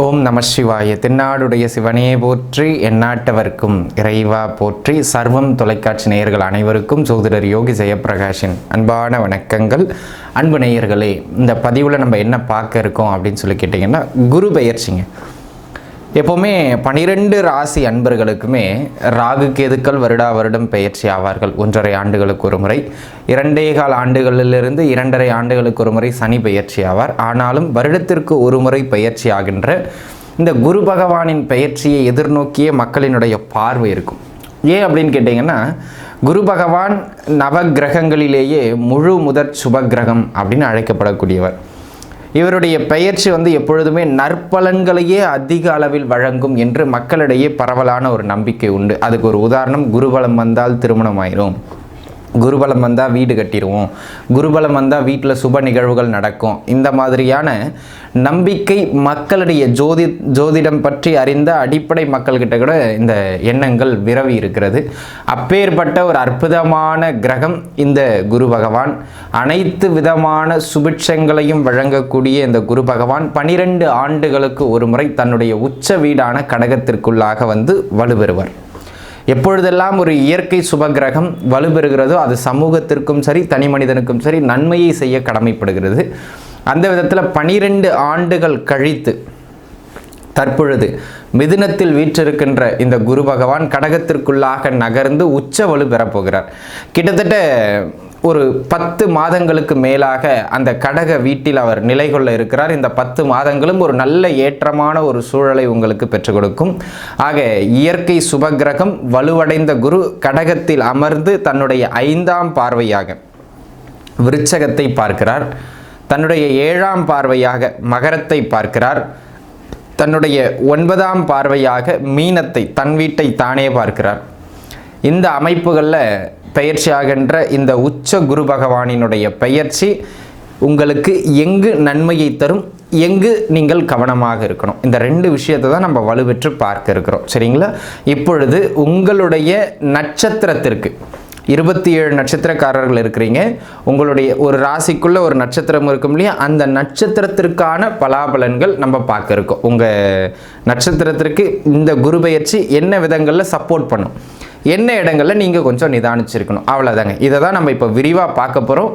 ஓம் நம சிவாய. தென்னாடுடைய சிவனே போற்றி, எந்நாட்டவர்க்கும் இறைவா போற்றி. சர்வம் தொலைக்காட்சி நேயர்கள் அனைவருக்கும் ஜோதிடர் யோகி ஜெயப்பிரகாஷின் அன்பான வணக்கங்கள். அன்பு நேயர்களே, இந்த பதிவில் நம்ம என்ன பார்க்க இருக்கோம் அப்படின்னு சொல்லி கேட்டிங்கன்னா, குரு பெயர்ச்சிங்க. எப்போவுமே 12 ராசி அன்பர்களுக்குமே ராகு கேதுக்கள் வருடம் பெயர்ச்சி ஆவார்கள். 1.5 ஆண்டுகளுக்கு ஒரு முறை, 2.25 ஆண்டுகளிலிருந்து 2.5 ஆண்டுகளுக்கு ஒரு முறை சனி பெயர்ச்சி ஆவார். ஆனாலும் வருடத்திற்கு ஒரு முறை பெயர்ச்சி ஆகின்ற இந்த குரு பகவானின் பெயர்ச்சியை எதிர்நோக்கிய மக்களினுடைய பார்வை இருக்கும். ஏன் அப்படின்னு கேட்டிங்கன்னா, குரு பகவான் நவகிரகங்களிலேயே முழு முதற் சுபகிரகம் அப்படின்னு அழைக்கப்படக்கூடியவர். இவருடைய பெயர்ச்சி எப்பொழுதுமே நற்பலன்களையே அதிக அளவில் வழங்கும் என்று மக்களிடையே பரவலான ஒரு நம்பிக்கை உண்டு. அதுக்கு ஒரு உதாரணம், குருபலம் வந்தால் திருமணம் ஆயிரும், குருபலம் வந்தால் வீடு கட்டிடுவோம், குருபலம் வந்தால் வீட்டில் சுப நிகழ்வுகள் நடக்கும். இந்த மாதிரியான நம்பிக்கை மக்களுடைய ஜோதிடம் பற்றி அறிந்த அடிப்படை மக்கள்கிட்ட கூட இந்த எண்ணங்கள் விரவி இருக்கிறது. அப்பேற்பட்ட ஒரு அற்புதமான கிரகம் இந்த குரு பகவான். அனைத்து விதமான சுபிட்சங்களையும் வழங்கக்கூடிய இந்த குரு பகவான் 12 ஆண்டுகளுக்கு ஒரு முறை தன்னுடைய உச்ச வீடான கடகத்திற்குள்ளாக வலுப்பெறுவார். எப்பொழுதெல்லாம் ஒரு இயற்கை சுபகிரகம் வலுப்பெறுகிறதோ அது சமூகத்திற்கும் சரி, தனி மனிதனுக்கும் சரி நன்மையை செய்ய கடமைப்படுகிறது. அந்த விதத்தில் 12 ஆண்டுகள் கழித்து தற்பொழுது மிதுனத்தில் வீற்றிருக்கின்ற இந்த குரு பகவான் கடகத்திற்குள்ளாக நகர்ந்து உச்ச வலு பெறப்போகிறார். கிட்டத்தட்ட ஒரு 10 மாதங்களுக்கு மேலாக அந்த கடக வீட்டில் அவர் நிலை கொள்ள இருக்கிறார். இந்த 10 மாதங்களும் ஒரு நல்ல ஏற்றமான ஒரு சூழலை உங்களுக்கு பெற்றுக் கொடுக்கும். ஆக இயற்கை சுபகிரகம் வலுவடைந்த குரு கடகத்தில் அமர்ந்து தன்னுடைய 5ஆம் பார்வையாக விருச்சகத்தை பார்க்கிறார், தன்னுடைய 7ஆம் பார்வையாக மகரத்தை பார்க்கிறார், தன்னுடைய 9ஆம் பார்வையாக மீனத்தை, தன் வீட்டை தானே பார்க்கிறார். இந்த அமைப்புகளில் பெயர்ச்சியாகின்ற இந்த உச்ச குரு பகவானினுடைய பெயர்ச்சி உங்களுக்கு எங்கு நன்மையை தரும், எங்கு நீங்கள் கவனமாக இருக்கணும், இந்த 2 விஷயத்தை தான் நம்ம வலுப்பெற்று பார்க்க இருக்கிறோம். சரிங்களா? இப்பொழுது உங்களுடைய நட்சத்திரத்திற்கு 27 நட்சத்திரக்காரர்கள் இருக்கிறீங்க. உங்களுடைய ஒரு ராசிக்குள்ள ஒரு நட்சத்திரம் இருக்கும் இல்லையா, அந்த நட்சத்திரத்திற்கான பலாபலன்கள் நம்ம பார்க்க இருக்கோம். உங்கள் நட்சத்திரத்திற்கு இந்த குரு பெயர்ச்சி என்ன விதங்களில் சப்போர்ட் பண்ணும், என்ன இடங்களில் நீங்கள் கொஞ்சம் நிதானிச்சிருக்கணும், அவ்வளோதாங்க. இதை தான் நம்ம இப்போ விரிவாக பார்க்க போகிறோம்.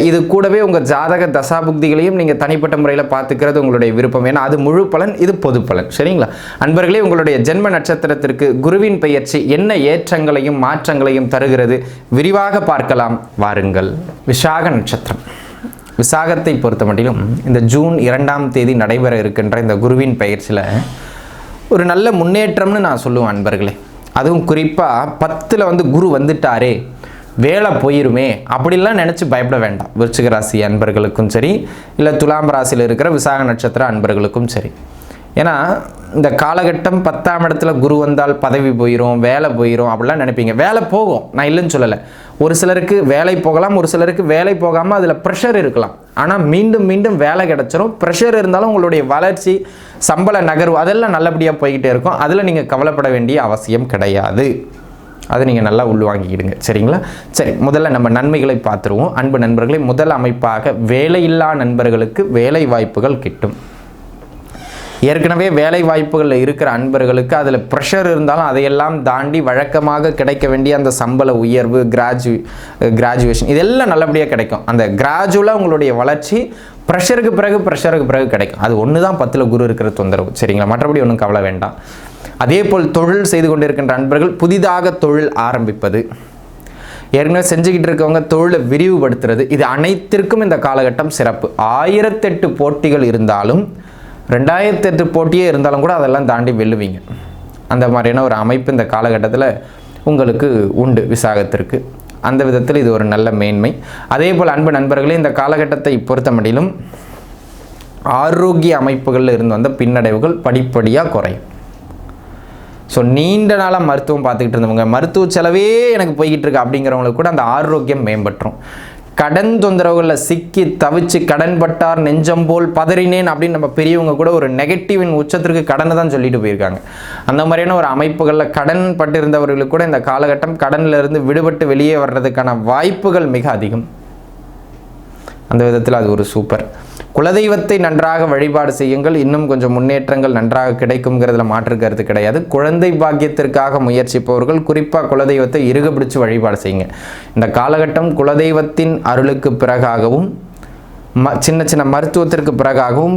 இது கூடவே உங்கள் ஜாதக தசாபுக்திகளையும் நீங்கள் தனிப்பட்ட முறையில் பார்த்துக்கிறது உங்களுடைய விருப்பம். ஏன்னா அது முழு பலன், இது பொது பலன். சரிங்களா அன்பர்களே? உங்களுடைய ஜென்ம நட்சத்திரத்திற்கு குருவின் பெயர்ச்சி என்ன ஏற்றங்களையும் மாற்றங்களையும் தருகிறது விரிவாக பார்க்கலாம். வாருங்கள். விசாக நட்சத்திரம். விசாகத்தை பொறுத்த மட்டிலும் இந்த ஜூன் 2ஆம் தேதி நடைபெற இருக்கின்ற இந்த குருவின் பெயர்ச்சியில் ஒரு நல்ல முன்னேற்றம்னு நான் சொல்லுவேன் அன்பர்களே. அதுவும் குறிப்பாக 10ல் குரு வந்துட்டாரே, வேலை போயிருமே அப்படிலாம் நினச்சி பயப்பட வேண்டாம். விருச்சிக ராசி அன்பர்களுக்கும் சரி, இல்லை துலாம் ராசியில் இருக்கிற விசாக நட்சத்திர அன்பர்களுக்கும் சரி. ஏன்னா இந்த காலகட்டம் 10ஆம் இடத்துல குரு வந்தால் பதவி போயிடும், வேலை போயிடும் அப்படிலாம் நினைப்பீங்க. வேலை போகும், நான் இல்லைன்னு சொல்லலை. ஒரு சிலருக்கு வேலை போகலாம், ஒரு சிலருக்கு வேலை போகாமல் அதில் ப்ரெஷர் இருக்கலாம். ஆனால் மீண்டும் மீண்டும் வேலை கிடச்சிரும். ப்ரெஷர் இருந்தாலும் உங்களுடைய வளர்ச்சி, சம்பள நகர்வு அதெல்லாம் நல்லபடியாக போய்கிட்டே இருக்கும். அதில் நீங்கள் கவலைப்பட வேண்டிய அவசியம் கிடையாது. அதை நீங்கள் நல்லா உள்வாங்கிக்கிடுங்க. சரிங்களா? சரி, முதல்ல நம்ம நன்மைகளை பார்த்துருவோம். அன்பு நண்பர்களை, முதல் அமைப்பாக வேலையில்லா நண்பர்களுக்கு வேலை வாய்ப்புகள் கிட்டும். ஏற்கனவே வேலை வாய்ப்புகளில் இருக்கிற அன்பர்களுக்கு அதில் ப்ரெஷர் இருந்தாலும் அதையெல்லாம் தாண்டி வழக்கமாக கிடைக்க வேண்டிய அந்த சம்பள உயர்வு, கிராஜுவேஷன் இதெல்லாம் நல்லபடியாக கிடைக்கும். அந்த கிராஜுவலாக உங்களுடைய வளர்ச்சி ப்ரெஷருக்கு பிறகு கிடைக்கும். அது ஒன்று தான் 10ல் குரு இருக்கிற தொந்தரவு. சரிங்களா? மற்றபடி ஒன்றும் கவலை வேண்டாம். அதே போல் தொழில் செய்து கொண்டிருக்கின்ற அன்பர்கள் புதிதாக தொழில் ஆரம்பிப்பது, ஏற்கனவே செஞ்சுக்கிட்டு இருக்கவங்க தொழிலை விரிவுபடுத்துறது, இது அனைத்திற்கும் இந்த காலகட்டம் சிறப்பு. 1008 போட்டிகள் இருந்தாலும் 2008 போட்டியே இருந்தாலும் கூட அதெல்லாம் தாண்டி வெல்லுவீங்க. அந்த மாதிரியான ஒரு அமைப்பு இந்த காலகட்டத்தில் உங்களுக்கு உண்டு விசாகத்திற்கு. அந்த விதத்தில் இது ஒரு நல்ல மேன்மை. அதே போல் அன்பு நண்பர்களே, இந்த காலகட்டத்தை பொறுத்த மட்டிலும் ஆரோக்கிய அமைப்புகளில் இருந்து வந்த பின்னடைவுகள் படிப்படியாக குறையும். ஸோ நீண்ட நாளாக மருத்துவம் பார்த்துக்கிட்டு இருந்தவங்க, மருத்துவ செலவே எனக்கு போய்கிட்டு இருக்கு அப்படிங்கிறவங்களுக்கு கூட அந்த ஆரோக்கியம் மேம்பட்டுரும். கடன் தொந்தரவுகளில் சிக்கி தவிச்சு கடன் பட்டார் நெஞ்சம் போல் பதறினேன் அப்படின்னு நம்ம பெரியவங்க கூட ஒரு நெகட்டிவின் உச்சத்திற்கு கடனை தான் சொல்லிட்டு போயிருக்காங்க. அந்த மாதிரியான ஒரு அமைப்புகளில் கடன் பட்டிருந்தவர்களுக்கு கூட இந்த காலகட்டம் கடனில் இருந்து விடுபட்டு வெளியே வர்றதுக்கான வாய்ப்புகள் மிக அதிகம். அந்த விதத்தில் அது ஒரு சூப்பர். குலதெய்வத்தை நன்றாக வழிபாடு செய்யுங்கள், இன்னும் கொஞ்சம் முன்னேற்றங்கள் நன்றாக கிடைக்குங்கிறதுல மாற்று கருத்து கிடையாது. குழந்தை பாக்கியத்திற்காக முயற்சிப்பவர்கள் குறிப்பாக குலதெய்வத்தை இறுக பிடிச்சு வழிபாடு செய்யுங்க. இந்த காலகட்டம் குலதெய்வத்தின் அருளுக்கு பிறகாகவும் சின்ன சின்ன மருத்துவத்திற்கு பிறகாகவும்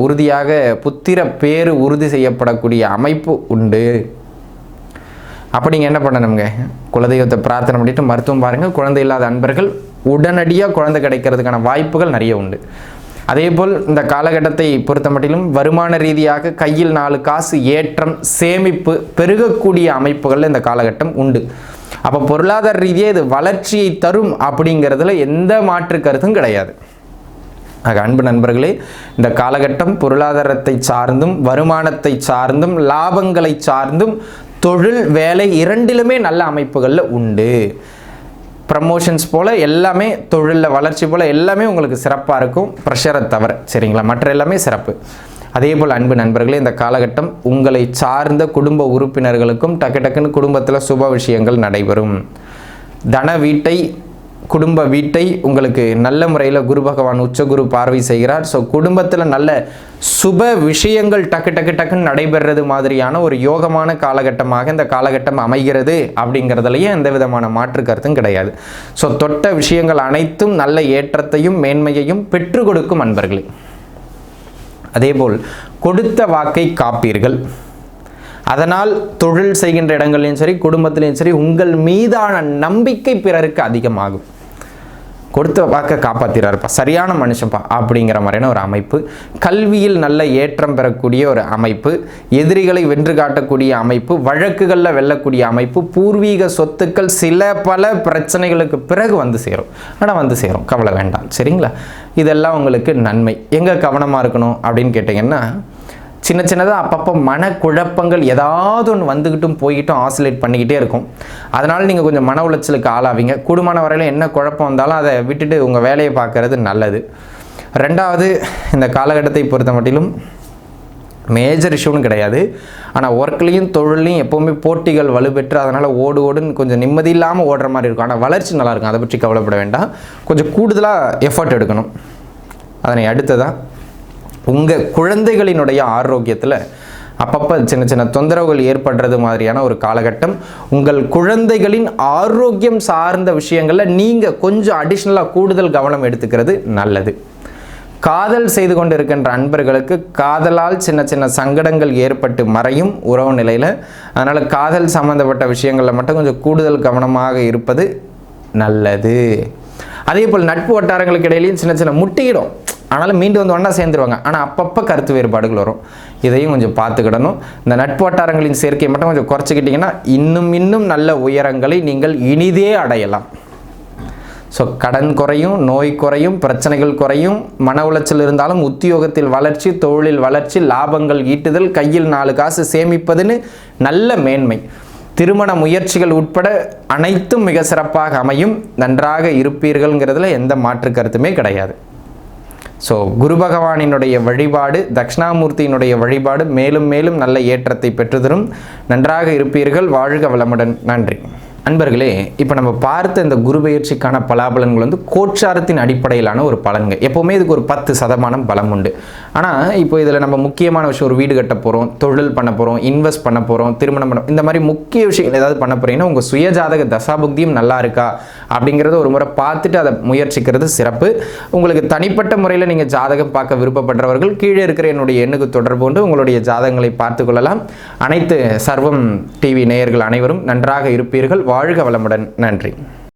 உறுதியாக புத்திர பேரு உறுதி செய்யப்படக்கூடிய அமைப்பு உண்டு. அப்போ நீங்கள் என்ன பண்ணணுங்க, குலதெய்வத்தை பிரார்த்தனை பண்ணிட்டு மருத்துவம் பாருங்கள். குழந்தை இல்லாத அன்பர்கள் உடனடியாக குழந்தை கிடைக்கிறதுக்கான வாய்ப்புகள் நிறைய உண்டு. அதே போல் இந்த காலகட்டத்தை பொறுத்த மட்டிலும் வருமான ரீதியாக கையில் 4 காசு ஏற்றம் சேமிப்பு பெருகக்கூடிய அமைப்புகளில் இந்த காலகட்டம் உண்டு. அப்போ பொருளாதார ரீதியாக இது வளர்ச்சியை தரும் அப்படிங்கிறதுல எந்த மாற்று கருத்தும் கிடையாது. ஆக அன்பு நண்பர்களே, இந்த காலகட்டம் பொருளாதாரத்தை சார்ந்தும் வருமானத்தை சார்ந்தும் லாபங்களை சார்ந்தும் தொழில் வேலை இரண்டிலுமே நல்ல அமைப்புகளில் உண்டு. ப்ரமோஷன்ஸ் போல் எல்லாமே, தொழிலில் வளர்ச்சி போல் எல்லாமே உங்களுக்கு சிறப்பாக இருக்கும், ப்ரெஷரை தவிர. சரிங்களா? மற்ற எல்லாமே சிறப்பு. அதே போல் அன்பு நண்பர்களே, இந்த காலகட்டம் உங்களை சார்ந்த குடும்ப உறுப்பினர்களுக்கும் டக்குன்னு குடும்பத்தில் சுப விஷயங்கள் நடைபெறும். குடும்ப வீட்டை உங்களுக்கு நல்ல முறையில் குரு பகவான் உச்சகுரு பார்வை செய்கிறார். ஸோ குடும்பத்தில் நல்ல சுப விஷயங்கள் டக்குன்னு நடைபெறுறது மாதிரியான ஒரு யோகமான காலகட்டமாக இந்த காலகட்டம் அமைகிறது அப்படிங்கிறதுலையே எந்த விதமான மாற்று கருத்தும் கிடையாது. ஸோ தொட்ட விஷயங்கள் அனைத்தும் நல்ல ஏற்றத்தையும் மேன்மையையும் பெற்று கொடுக்கும் அன்பர்களே. அதேபோல் கொடுத்த வாக்கை காப்பீர்கள். அதனால் தொழில் செய்கின்ற இடங்களையும் சரி குடும்பத்திலையும் சரி உங்கள் மீதான நம்பிக்கை பிறருக்கு அதிகமாகும். கொடுத்த வாக்கை காப்பாற்றிறாருப்பா, சரியான மனுஷன்ப்பா அப்படிங்கிற மாதிரியான ஒரு அமைப்பு. கல்வியில் நல்ல ஏற்றம் பெறக்கூடிய ஒரு அமைப்பு, எதிரிகளை வென்று காட்டக்கூடிய அமைப்பு, வழக்குகளில் வெல்லக்கூடிய அமைப்பு, பூர்வீக சொத்துக்கள் சில பல பிரச்சனைகளுக்கு பிறகு வந்து சேரும். ஆனால் வந்து சேரும், கவலை வேண்டாம். சரிங்களா? இதெல்லாம் உங்களுக்கு நன்மை. எங்கே கவனமாக இருக்கணும் அப்படின்னு கேட்டிங்கன்னா, சின்னதாக அப்பப்போ மனக்குழப்பங்கள் ஏதாவது ஒன்று வந்துக்கிட்டும் போய்கிட்டும் ஆசிலேட் பண்ணிக்கிட்டே இருக்கும். அதனால் நீங்கள் கொஞ்சம் மன உளைச்சலுக்கு ஆளாவீங்க. கூடுமான வரையில் என்ன குழப்பம் வந்தாலும் அதை விட்டுட்டு உங்கள் வேலையை பார்க்கறது நல்லது. ரெண்டாவது, இந்த காலகட்டத்தை பொறுத்த மட்டிலும் மேஜர் இஷ்யூன்னு கிடையாது. ஆனால் ஒர்க்லேயும் தொழிலையும் எப்போவுமே போட்டிகள் வலுப்பெற்று அதனால் ஓடுன்னு கொஞ்சம் நிம்மதி இல்லாமல் ஓடுற மாதிரி இருக்கும். ஆனால் வளர்ச்சி நல்லாயிருக்கும், அதை பற்றி கவலைப்பட வேண்டாம். கொஞ்சம் கூடுதலாக எஃபர்ட் எடுக்கணும். அதனை அடுத்ததாக உங்கள் குழந்தைகளினுடைய ஆரோக்கியத்தில் அப்பப்போ சின்ன தொந்தரவுகள் ஏற்படுறது மாதிரியான ஒரு காலகட்டம். உங்கள் குழந்தைகளின் ஆரோக்கியம் சார்ந்த விஷயங்களில் நீங்கள் கொஞ்சம் அடிஷ்னலாக கூடுதல் கவனம் எடுத்துக்கிறது நல்லது. காதல் செய்து கொண்டு இருக்கின்ற அன்பர்களுக்கு காதலால் சின்ன சங்கடங்கள் ஏற்பட்டு மறையும் உறவு நிலையில். அதனால் காதல் சம்மந்தப்பட்ட விஷயங்களில் மட்டும் கொஞ்சம் கூடுதல் கவனமாக இருப்பது நல்லது. அதே போல் நட்பு வட்டாரங்களுக்கு இடையிலையும் சின்ன முட்டியிடும், ஆனாலும் மீண்டும் வந்து ஒன்றா சேர்ந்துருவாங்க. ஆனால் அப்பப்போ கருத்து வேறுபாடுகள் வரும். இதையும் கொஞ்சம் பார்த்துக்கிடணும். இந்த நட்பு வட்டாரங்களின் சேர்க்கையை மட்டும் கொஞ்சம் குறைச்சிக்கிட்டிங்கன்னா இன்னும் நல்ல உயரங்களை நீங்கள் இனிதே அடையலாம். ஸோ கடன் குறையும், நோய் குறையும், பிரச்சனைகள் குறையும், மன உளைச்சல் இருந்தாலும் உத்தியோகத்தில் வளர்ச்சி, தொழிலில் வளர்ச்சி, லாபங்கள் ஈட்டுதல், கையில் 4 காசு சேமிப்பதுன்னு நல்ல மேன்மை. திருமண முயற்சிகள் உட்பட அனைத்தும் மிக சிறப்பாக அமையும். நன்றாக இருப்பீர்கள்ங்கிறதுல எந்த மாற்று கருத்துமே கிடையாது. ஸோ குரு பகவானினுடைய வழிபாடு, தட்சிணாமூர்த்தியினுடைய வழிபாடு மேலும் நல்ல ஏற்றத்தை பெற்றுத்தரும். நன்றாக இருப்பீர்கள். வாழ்க வளமுடன். நன்றி. அன்பர்களே, இப்போ நம்ம பார்த்த இந்த குரு பெயர்ச்சிக்கான பலாபலன்கள் வந்து கோச்சாரத்தின் அடிப்படையிலான ஒரு பலன்கள். எப்போவுமே இதுக்கு ஒரு 10% பலம் உண்டு. ஆனால் இப்போ இதில் நம்ம முக்கியமான விஷயம், ஒரு வீடு கட்ட போகிறோம், தொழில் பண்ண போகிறோம், இன்வெஸ்ட் பண்ண போகிறோம், திருமணம் பண்ண, இந்த மாதிரி முக்கிய விஷயங்கள் ஏதாவது பண்ண போகிறீங்கன்னா உங்கள் சுயஜாதக தசாபுக்தியும் நல்லா இருக்கா அப்படிங்கிறத ஒரு முறை பார்த்துட்டு அதை முயற்சிக்கிறது சிறப்பு. உங்களுக்கு தனிப்பட்ட முறையில் நீங்கள் ஜாதகம் பார்க்க விருப்பப்படுறவர்கள் கீழே இருக்கிற என்னுடைய எண்ணுக்கு தொடர்பு கொண்டு உங்களுடைய ஜாதகங்களை பார்த்து கொள்ளலாம். அனைத்து சர்வம் டிவி நேயர்கள் அனைவரும் நன்றாக இருப்பீர்கள். வாழ்க வளமுடன். நன்றி.